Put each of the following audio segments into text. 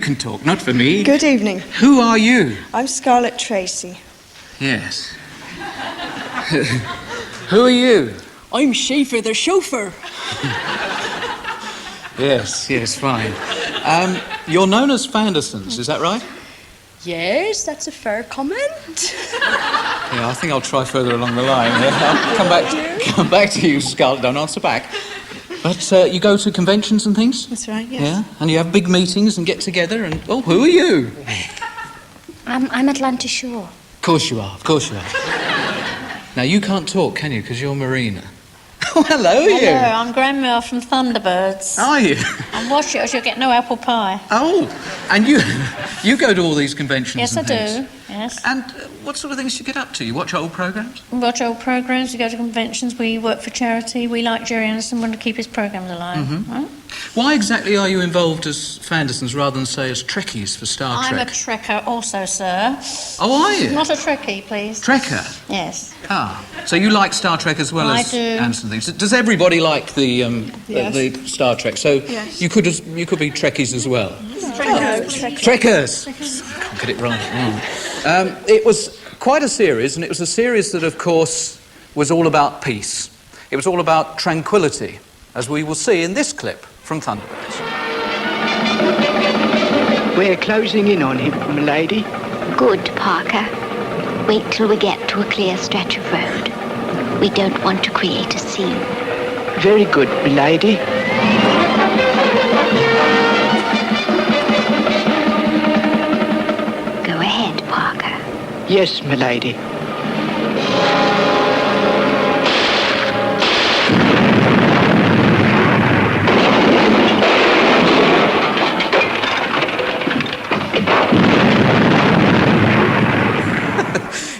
Can talk, not for me. Good evening. Who are you? I'm Scarlett Tracy. Yes. Who are you? I'm Schaefer, the chauffeur. Yes, fine. You're known as Fandersons, is that right? Yes, that's a fair comment. Yeah, I think I'll try further along the line. I'll come back to you, Scarlett. Don't answer back. But you go to conventions and things? That's right, yes. Yeah, and you have big meetings and get together and... Oh, who are you? I'm Atlanta Shore. Of course you are. Now, you can't talk, can you, because you're Marina? Oh, hello, you. Hello, I'm Glanville from Thunderbirds. Are you? And watch it or you'll get no apple pie. Oh, and you go to all these conventions Yes, and I things? do, yes. And what sort of things do you get up to? You watch old programmes? We watch old programmes, we go to conventions, we work for charity, we like Gerry and want to keep his programmes alive. Mm-hmm. Right? Why exactly are you involved as Fandersons rather than, say, as Trekkies for Star I'm Trek? a trekker also, sir. Oh, are you? Not a trekkie, please. Trekker? Yes. Ah, so you like Star Trek as well I as do. Anderson things. Does everybody like the Star Trek? So Yes. you could be Trekkies as well. Trekkers. I can't get it right. It was quite a series, and it was a series that, of course, was all about peace. It was all about tranquility, as we will see in this clip from Thunderbirds. We're closing in on him, m'lady. Good, Parker. Wait till we get to a clear stretch of road. We don't want to create a scene. Very good, m'lady. Go ahead, Parker. Yes, m'lady.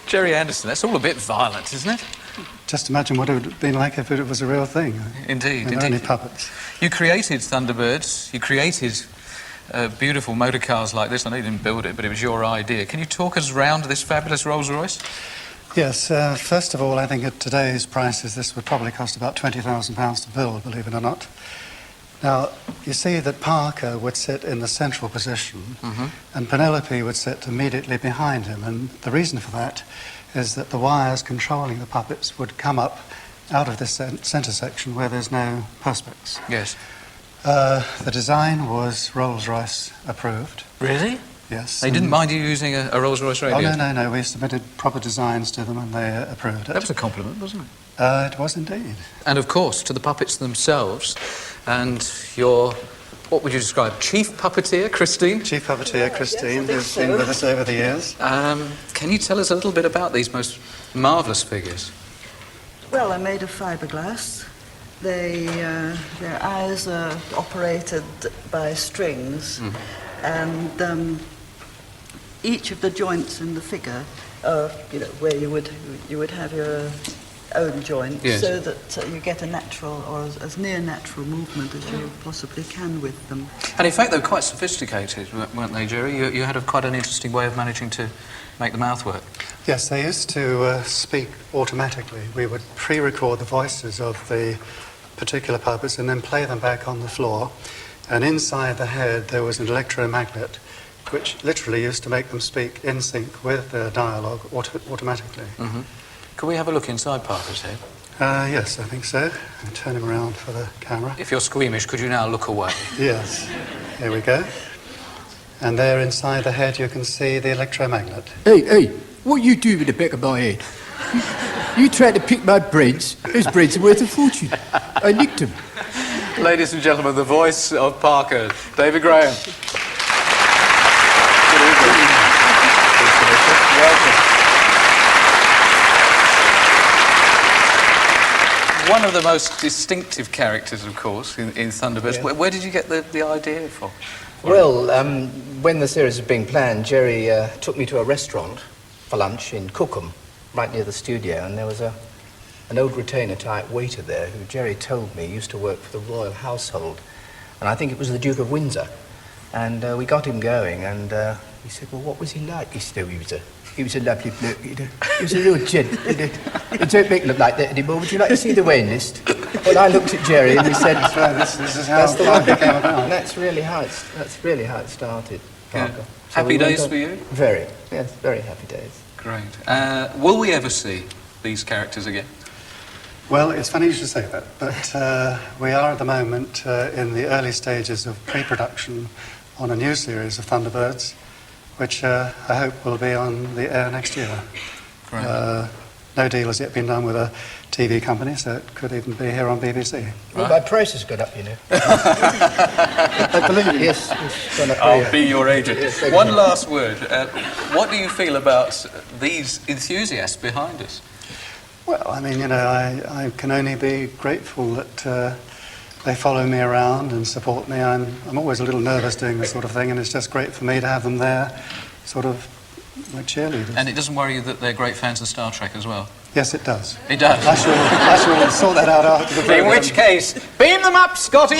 Gerry Anderson, that's all a bit violent, isn't it? Just imagine what it would have been like if it was a real thing. Indeed, And only puppets. You created Thunderbirds, you created beautiful motor cars like this. I know you didn't build it, but it was your idea. Can you talk us round this fabulous Rolls-Royce? Yes, first of all, I think at today's prices this would probably cost about £20,000 to build, believe it or not. Now, you see that Parker would sit in the central position and Penelope would sit immediately behind him, and the reason for that is that the wires controlling the puppets would come up out of this centre section where there's no perspex. Yes. The design was Rolls-Royce approved. Really? Yes. They didn't mind you using a Rolls-Royce radio? Oh, no. We submitted proper designs to them and they approved it. That was a compliment, wasn't it? It was indeed. And, of course, to the puppets themselves and your, what would you describe, chief puppeteer, Christine? Chief puppeteer Christine, who's been with us over the years. Can you tell us a little bit about these most marvellous figures? Well, they're made of fiberglass. Their eyes are operated by strings, and each of the joints in the figure are, where you would have your own joint, yes, so that you get a natural or as near natural movement as you possibly can with them. And in fact, they were quite sophisticated, weren't they, Gerry? You had quite an interesting way of managing to make the mouth work. Yes, they used to speak automatically. We would pre-record the voices of the particular puppets and then play them back on the floor. And inside the head there was an electromagnet which literally used to make them speak in sync with their dialogue automatically. Can we have a look inside Parker's head? Yes, I think so. I'll turn him around for the camera. If you're squeamish, could you now look away? Yes. Here we go. And there inside the head you can see the electromagnet. Hey, what you do with the back of my head? You tried to pick my brains. Those brains are worth a fortune. I nicked them. Ladies and gentlemen, the voice of Parker, David Graham. Good evening. Welcome. One of the most distinctive characters, of course, in Thunderbirds. Yeah. Where did you get the idea from? Well, when the series was being planned, Gerry took me to a restaurant for lunch in Cookham, right near the studio, and there was an old retainer-type waiter there who Gerry told me used to work for the royal household, and I think it was the Duke of Windsor. And we got him going, and he said, well, what was he like? He said, he was a He was a lovely bloke, you know. He was a real gent, you know. He don't make look like that anymore. Would you like to see the waiting list? Well, I looked at Gerry and he said, this is how Parker came about. That's really how it started, Parker. Yeah. So Happy we went days on- for you? Very, yes, very happy days. Great. Will we ever see these characters again? Well, it's funny you should say that, but we are at the moment in the early stages of pre-production on a new series of Thunderbirds, which I hope will be on the air next year. No deal has yet been done with a TV company, so it could even be here on BBC. Well, my price has gone up, you know. I believe it. Yes, it's gone up. I'll be your agent. Yes, thank One you. last word. What do you feel about these enthusiasts behind us? Well, I mean, you know, I can only be grateful that they follow me around and support me. I'm always a little nervous doing this sort of thing, and it's just great for me to have them there, sort of like cheerleaders. And it doesn't worry you that they're great fans of Star Trek as well? Yes, it does. It does. I shall sort that out after the In programme. which case, beam them up, Scotty!